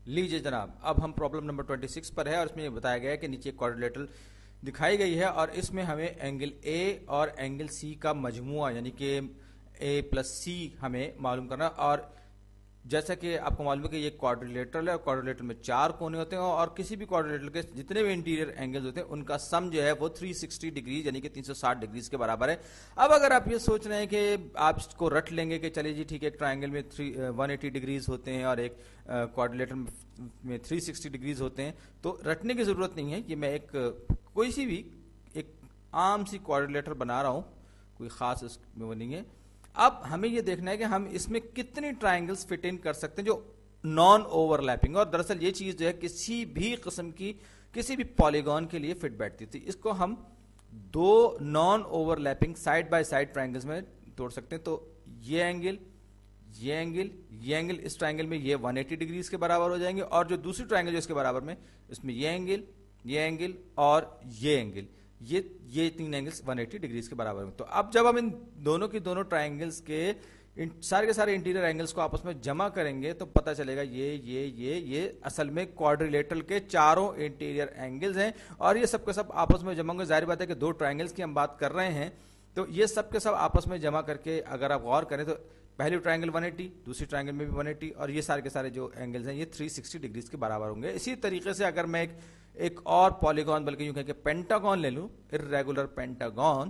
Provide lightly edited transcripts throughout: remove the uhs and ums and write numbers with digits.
लीजिए जनाब, अब हम प्रॉब्लम नंबर 26 पर है और इसमें ये बताया गया है कि नीचे क्वाड्रिलेटरल दिखाई गई है और इसमें हमें एंगल ए और एंगल सी का मजमुआ यानी कि ए प्लस सी हमें मालूम करना। और जैसा कि आपको मालूम है कि ये क्वाड्रिलेटरल है और क्वाड्रिलेटरल में 4 कोने होते हैं और किसी भी क्वाड्रिलेटरल के जितने भी इंटीरियर एंगल्स होते हैं उनका सम जो है वो 360 डिग्री यानी कि 360 डिग्रीज के बराबर है। अब अगर आप ये सोच रहे हैं कि आप इसको रट लेंगे कि चलिए जी ठीक है, एक ट्राइंगल में 180 डिग्रीज होते हैं और एक क्वाड्रिलेटरल में 360 डिग्रीज होते हैं, तो रटने की जरूरत नहीं है। ये मैं एक कोई सी भी एक आम सी क्वाड्रिलेटर बना रहा हूं, कोई खास इसमें वो नहीं है। अब हमें यह देखना है कि हम इसमें कितनी ट्राइंगल्स फिट इन कर सकते हैं जो नॉन ओवरलैपिंग, और दरअसल ये चीज जो है किसी भी किस्म की किसी भी पॉलीगॉन के लिए फिट बैठती थी। इसको हम दो non overlapping side by side triangles में तोड़ सकते हैं। तो ये एंगल, ये एंगल, ये एंगल, इस ट्राइंगल में ये 180 डिग्रीज के बराबर हो जाएंगे और जो दूसरी ट्राइंगल जो इसके बराबर में, इसमें ये एंगल, ये एंगल और ये एंगल, ये तीन एंगल्स 180 डिग्रीज के बराबर में। तो अब जब हम इन दोनों की दोनों ट्राइंगल्स के सारे इंटीरियर एंगल्स को आपस में जमा करेंगे तो पता चलेगा ये असल में क्वाड्रिलेटरल के चारों इंटीरियर एंगल्स हैं और ये सब के सब आपस में जमा होंगे। जाहिर बात है कि दो ट्राइंगल्स की हम बात कर रहे हैं, तो ये सब के सब आपस में जमा करके अगर आप गौर करें तो पहली ट्राइंगल 180, दूसरी ट्राइंगल में भी 180 और ये सारे के सारे जो एंगल्स हैं ये 360 डिग्रीज के बराबर होंगे। इसी तरीके से अगर मैं एक और पॉलीगॉन, बल्कि यूं कहें कि पेंटागॉन ले लूं, इर्रेगुलर पेंटागॉन,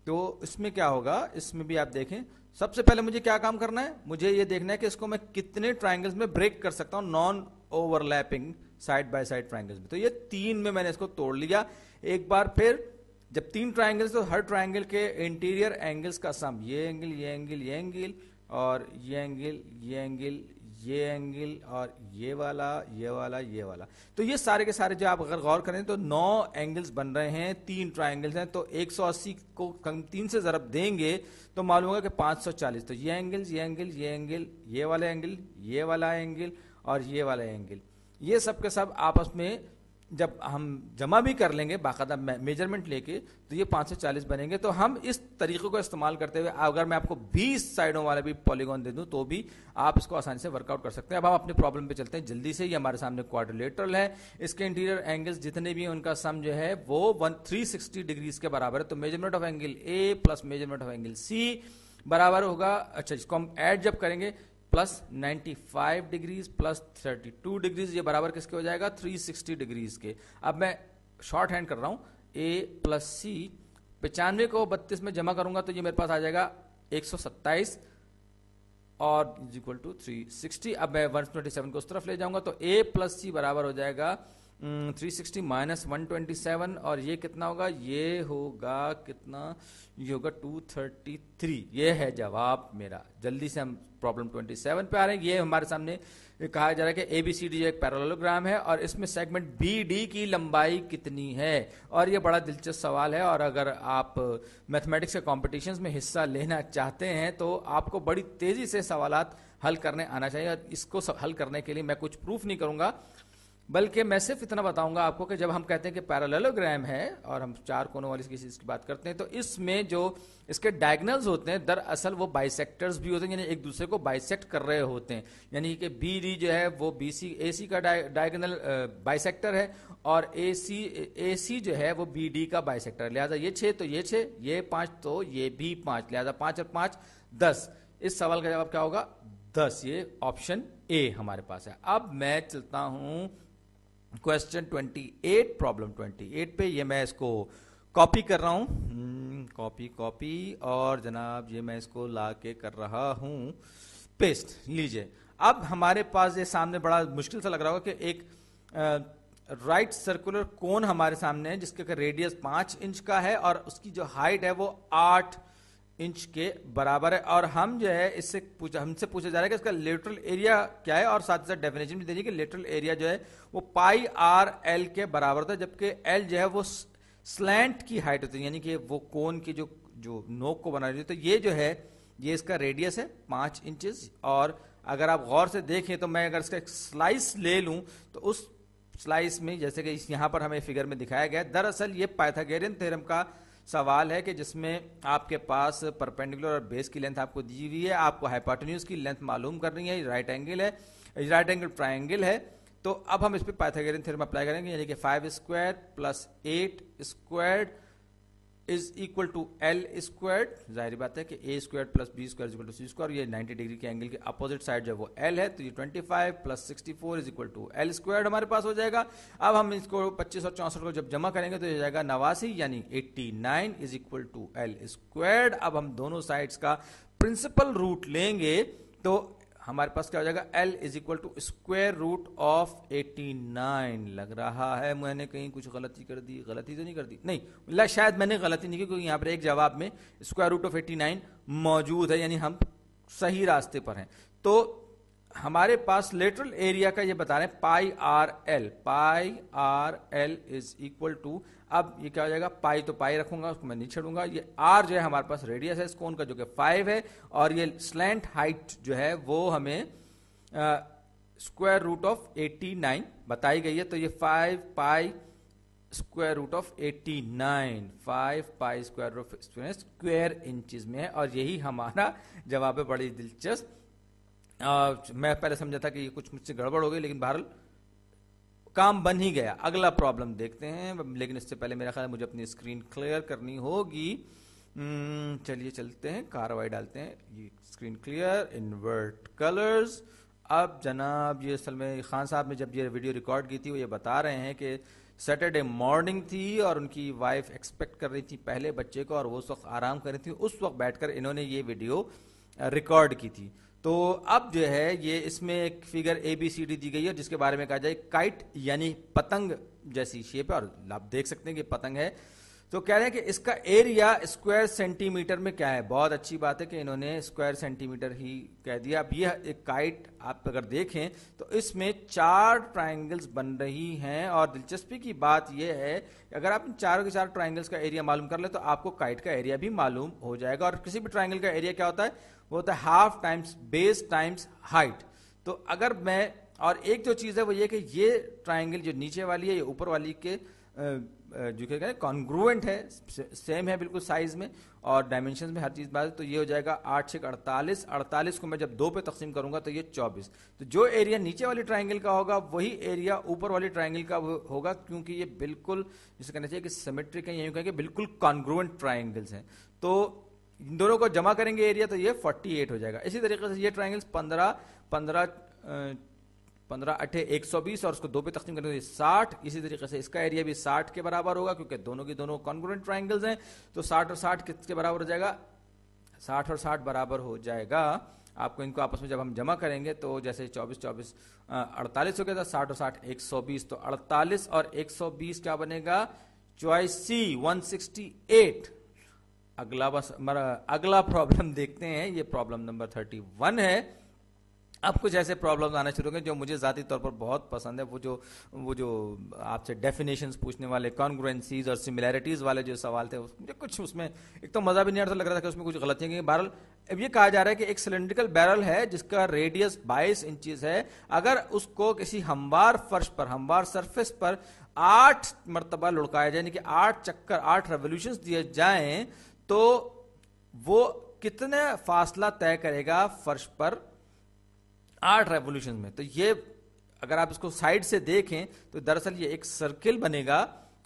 तो इसमें क्या होगा, इसमें भी आप देखें सबसे पहले मुझे क्या काम करना है, मुझे ये देखना है कि इसको मैं कितने ट्राइंगल्स में ब्रेक कर सकता हूं non overlapping side by side triangles में। तो ये 3 में मैंने इसको तोड़ लिया। एक बार फिर जब 3 ट्राइंगल्स तो हर ट्राइंगल के इंटीरियर एंगल्स का सम, ये एंगल, ये एंगल, ये एंगल और ये एंगल, ये एंगल, ये एंगल और ये वाला, ये वाला, ये वाला, तो ये सारे के सारे जो आप अगर गौर करें तो 9 एंगल्स बन रहे हैं, 3 ट्राइंगल्स हैं। तो 180 को हम 3 से ज़रब देंगे तो मालूम होगा कि 540। तो ये एंगल, ये एंगल, ये एंगल, ये वाला एंगल, ये वाला एंगल और ये वाला एंगल, ये सब के सब आपस में जब हम जमा भी कर लेंगे बाकायदा मेजरमेंट लेके तो ये 540 बनेंगे। तो हम इस तरीके को इस्तेमाल करते हुए अगर मैं आपको 20 साइडों वाला भी पॉलीगॉन दे दूं तो भी आप इसको आसानी से वर्कआउट कर सकते हैं। अब हम अपने प्रॉब्लम पे चलते हैं जल्दी से। ये हमारे सामने क्वाड्रिलेटरल है, इसके इंटीरियर एंगल्स जितने भी हैं उनका सम जो है वो 360 डिग्रीज के बराबर है। तो measurement of angle A plus measurement of angle C बराबर होगा, अच्छा इसको हम ऐड जब करेंगे, प्लस 95 डिग्रीज प्लस 32 डिग्रीज, ये बराबर किसके हो जाएगा, 360 डिग्रीज के। अब मैं शॉर्ट हैंड कर रहा हूं, ए प्लस सी, 95 को 32 में जमा करूंगा तो ये मेरे पास आ जाएगा 127 और इक्वल टू 360। अब मैं 127 को उस तरफ ले जाऊंगा तो ए प्लस सी बराबर हो जाएगा 360 माइनस 127 और ये कितना होगा, ये होगा कितना, ये होगा 233। ये है जवाब मेरा। जल्दी से हम प्रॉब्लम 27 पे आ रहे हैं। ये हमारे सामने कहा जा रहा है कि एबीसीडी एक पैरेललोग्राम है और इसमें सेगमेंट बी डी की लंबाई कितनी है, और ये बड़ा दिलचस्प सवाल है। और अगर आप मैथमेटिक्स के कॉम्पिटिशन्स में हिस्सा लेना चाहते हैं तो आपको बड़ी तेजी से सवालात हल करने आना चाहिए। और इसको हल करने के लिए मैं कुछ प्रूफ नहीं करूंगा, बल्कि मैं सिर्फ इतना बताऊंगा आपको कि जब हम कहते हैं कि पैरेललोग्राम है और हम 4 कोनों वाली किसी चीज की बात करते हैं तो इसमें जो इसके डायगोनल्स होते हैं दरअसल वो बाइसेक्टर्स भी होते हैं, यानी एक दूसरे को बाइसेक्ट कर रहे होते हैं। यानी कि बी डी जो है वो बी सी ए सी का डायगोनल बाइसेक्टर है और ए सी जो है वो बी डी का बाइसेक्टर है। लिहाजा ये 6 तो ये 6, ये 5 तो ये भी 5, लिहाजा 5 और 5 10। इस सवाल का जवाब क्या होगा, 10। ये ऑप्शन ए हमारे पास है। अब मैं चलता हूं क्वेश्चन 28, प्रॉब्लम 28 पे। ये मैं इसको कॉपी कर रहा हूं, कॉपी और जनाब ये मैं इसको ला के कर रहा हूं पेस्ट। लीजिए, अब हमारे पास ये सामने बड़ा मुश्किल सा लग रहा होगा कि एक राइट सर्कुलर कोन हमारे सामने है जिसका रेडियस 5 इंच का है और उसकी जो हाइट है वो 8 इंच के बराबर है। और हम जो है हमसे पूछा जा रहा है कि इसका लेटरल एरिया क्या है और साथ ही साथ डेफिनेशन भी दे दी कि लेटरल एरिया जो है वो पाई आर एल के बराबर होता है, जबकि एल जो है वो स्लैंट की हाइट होती है, यानी कि वो कोन की जो नोक को बना रही है। तो ये जो है ये इसका रेडियस है 5 इंचेस। और अगर आप गौर से देखें तो मैं अगर इसका एक स्लाइस ले लूं तो उस स्लाइस में जैसे कि यहां पर हमें फिगर में दिखाया गया है, दरअसल ये पाइथागोरियन थ्योरम का सवाल है कि जिसमें आपके पास परपेंडिकुलर और बेस की लेंथ आपको दी हुई है, आपको हाइपोटेन्यूज की लेंथ मालूम करनी है, राइट एंगल है, राइट एंगल ट्राइंगल है। तो अब हम इस पे पाइथागोरियन थ्योरम अप्लाई करेंगे, यानी कि 5 square plus 8 square is equal to L square. जाहिर बात है कि A square plus B square equal to C square, ये 90 डिग्री के एंगल के अपोजिट साइड जो वो एल है, तो ये 25 plus 64 is equal to L square हमारे पास हो जाएगा। अब हम इसको 25 और 64 को जब जमा करेंगे तो ये हो जाएगा 89 यानी 89 is equal to L square. अब हम दोनों साइड्स का प्रिंसिपल रूट लेंगे तो हमारे पास क्या हो जाएगा, L is equal to square root of 89। लग रहा है मैंने कहीं कुछ गलती कर दी, गलती तो नहीं कर दी, नहीं शायद मैंने गलती नहीं की, क्योंकि यहाँ पर एक जवाब में स्क्वायर रूट ऑफ 89 मौजूद है, यानी हम सही रास्ते पर हैं। तो हमारे पास लेटरल एरिया का ये बता रहे हैं pi R L is equal to, अब ये क्या हो जाएगा, पाई तो पाई रखूंगा, उसको मैं नहीं छोड़ूंगा, ये आर जो है हमारे पास रेडियस है इस कोन का जो कि 5 है, और ये स्लैंट हाइट जो है वो हमें स्क्वायर रूट ऑफ 89 बताई गई है। तो ये 5 pi square root of 89, 5 pi square root of square inches में है, और यही हमारा जवाब है। बड़ी दिलचस्प। मैं पहले समझा था कि ये कुछ मुझसे गड़बड़ हो गई, लेकिन बहरहाल काम बन ही गया। अगला प्रॉब्लम देखते हैं, लेकिन इससे पहले मेरा ख्याल है मुझे अपनी स्क्रीन क्लियर करनी होगी। चलिए चलते हैं, कार्रवाई डालते हैं, ये स्क्रीन क्लियर, इन्वर्ट कलर्स। अब जनाब ये असल में खान साहब ने जब ये वीडियो रिकॉर्ड की थी वो ये बता रहे हैं कि सैटरडे मॉर्निंग थी और उनकी वाइफ एक्सपेक्ट कर रही थी पहले बच्चे को, और वो उस वक्त आराम कर रही थी, उस वक्त बैठकर इन्होंने ये वीडियो रिकॉर्ड की थी। तो अब जो है ये इसमें एक फिगर ABCD दी गई है जिसके बारे में कहा जाए काइट यानी पतंग जैसी शेप है, और आप देख सकते हैं कि पतंग है। तो कह रहे हैं कि इसका एरिया स्क्वायर सेंटीमीटर में क्या है। बहुत अच्छी बात है कि इन्होंने स्क्वायर सेंटीमीटर ही कह दिया। अब ये एक काइट आप अगर देखें तो इसमें 4 ट्राइंगल्स बन रही हैं, और दिलचस्पी की बात यह है कि अगर आप इन चारों के 4 ट्राइंगल्स का एरिया मालूम कर ले तो आपको काइट का एरिया भी मालूम हो जाएगा। और किसी भी ट्राइंगल का एरिया क्या होता है, वो होता है half times base times height. तो अगर मैं, और एक जो चीज है वो ये कि ये ट्राइंगल जो नीचे वाली है ये ऊपर वाली के जो कहते हैं कॉन्ग्रुएंट है, सेम है बिल्कुल साइज में और डायमेंशन में, हर चीज बात। तो ये हो जाएगा 8 6 48, 48 को मैं जब 2 पे तकसीम करूंगा तो ये 24। तो जो एरिया नीचे वाली ट्राइंगल का होगा वही एरिया ऊपर वाली ट्राइंगल का होगा, क्योंकि ये बिल्कुल जिसे कहना चाहिए कि सिमेट्रिक है, यही कहेंगे बिल्कुल कॉन्ग्रुएंट ट्राइंगल्स हैं। तो इन दोनों को जमा करेंगे एरिया तो ये 48 हो जाएगा। इसी तरीके से ये ट्राइंगल्स 15 8 120 और उसको 2 पे तकसीम करेंगे तो 60। इसी तरीके से इसका एरिया भी 60 के बराबर होगा, क्योंकि दोनों की दोनों कॉन्ग्रुएंट ट्राइंगल्स हैं। तो 60 और 60 किसके बराबर हो जाएगा, 60 और 60 बराबर हो जाएगा। आपको इनको आपस में जब हम जमा करेंगे तो जैसे 24 24 48 हो गया था, 60 और 60 120, तो 48 और 120 क्या बनेगा, चॉइस सी 168। अगला प्रॉब्लम देखते हैं, ये प्रॉब्लम नंबर 31 है। अब कुछ ऐसे प्रॉब्लम्स आना शुरू हो गए जो मुझे ज़ाती तौर पर बहुत पसंद है। वो जो आपसे डेफिनेशंस पूछने वाले, कॉन्ग्रुएंसीज और सिमिलैरिटीज वाले जो सवाल थे, मुझे कुछ उसमें एक तो मजा भी नहीं आ रहा था, लग रहा था कि उसमें कुछ गलतियां हैं। बहरहाल अब ये कहा जा रहा है कि एक सिलेंड्रिकल बैरल है जिसका रेडियस 22 इंचेस है। अगर उसको किसी हमवार फर्श पर, हमवार सरफेस पर 8 मरतबा लुढ़काया जाए, यानी कि 8 चक्कर, 8 रेवोल्यूशंस दिए जाएं, तो वो कितना फासला तय करेगा फर्श पर 8 रेवोल्यूशन में। तो ये अगर आप इसको साइड से देखें तो दरअसल ये एक सर्किल बनेगा,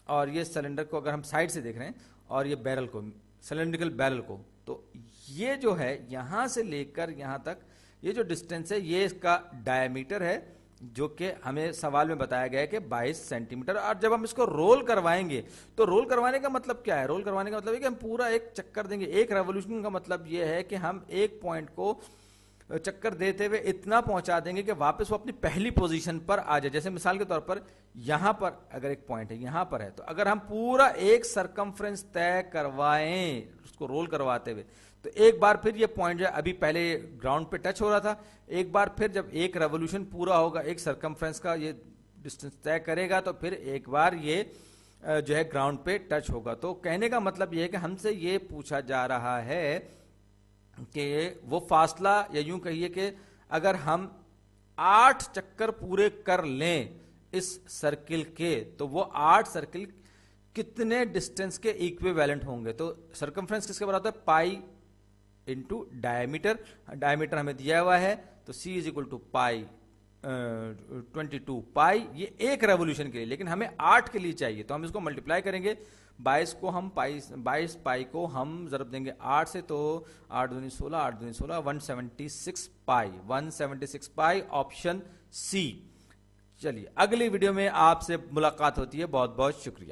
और ये सिलेंडर को अगर हम साइड से देख रहे हैं और ये बैरल को, सिलेंड्रिकल बैरल को, तो ये जो है यहां से लेकर यहां तक ये जो डिस्टेंस है ये इसका डायमीटर है, जो कि हमें सवाल में बताया गया है कि 22 सेंटीमीटर। और जब हम इसको रोल करवाएंगे तो रोल करवाने का मतलब क्या है, रोल करवाने का मतलब है कि हम पूरा एक चक्कर देंगे। एक रेवोल्यूशन का मतलब ये है कि हम एक पॉइंट को चक्कर देते हुए इतना पहुंचा देंगे कि वापस वो अपनी पहली पोजीशन पर आ जाए। जैसे मिसाल के तौर पर यहां पर अगर एक पॉइंट है, यहां पर है, तो अगर हम पूरा एक सरकमफ्रेंस तय करवाएं उसको रोल करवाते हुए, तो एक बार फिर ये पॉइंट जो है अभी पहले ग्राउंड पे टच हो रहा था, एक बार फिर जब एक रेवोल्यूशन पूरा होगा, एक सरकमफ्रेंस का ये डिस्टेंस तय करेगा, तो फिर एक बार ये जो है ग्राउंड पे टच होगा। तो कहने का मतलब ये है कि हमसे ये पूछा जा रहा है कि वो फासला, या यूं कहिए कि अगर हम 8 चक्कर पूरे कर लें इस सर्किल के, तो वो 8 सर्किल कितने डिस्टेंस के इक्विवेलेंट होंगे। तो सर्कमफ्रेंस किसके बराबर होता है, पाई इंटू डायमीटर। डायमीटर हमें दिया हुआ है, तो C इज इक्वल टू पाई 22 पाई, ये एक रेवोल्यूशन के लिए, लेकिन हमें 8 के लिए चाहिए, तो हम इसको मल्टीप्लाई करेंगे 22 को हम 22 पाई को हम ज़रब देंगे 8 से, तो 8 दूनी 16, 8 दूनी 16, 176 पाई, 176 पाई, ऑप्शन सी। चलिए अगली वीडियो में आपसे मुलाकात होती है, बहुत बहुत शुक्रिया।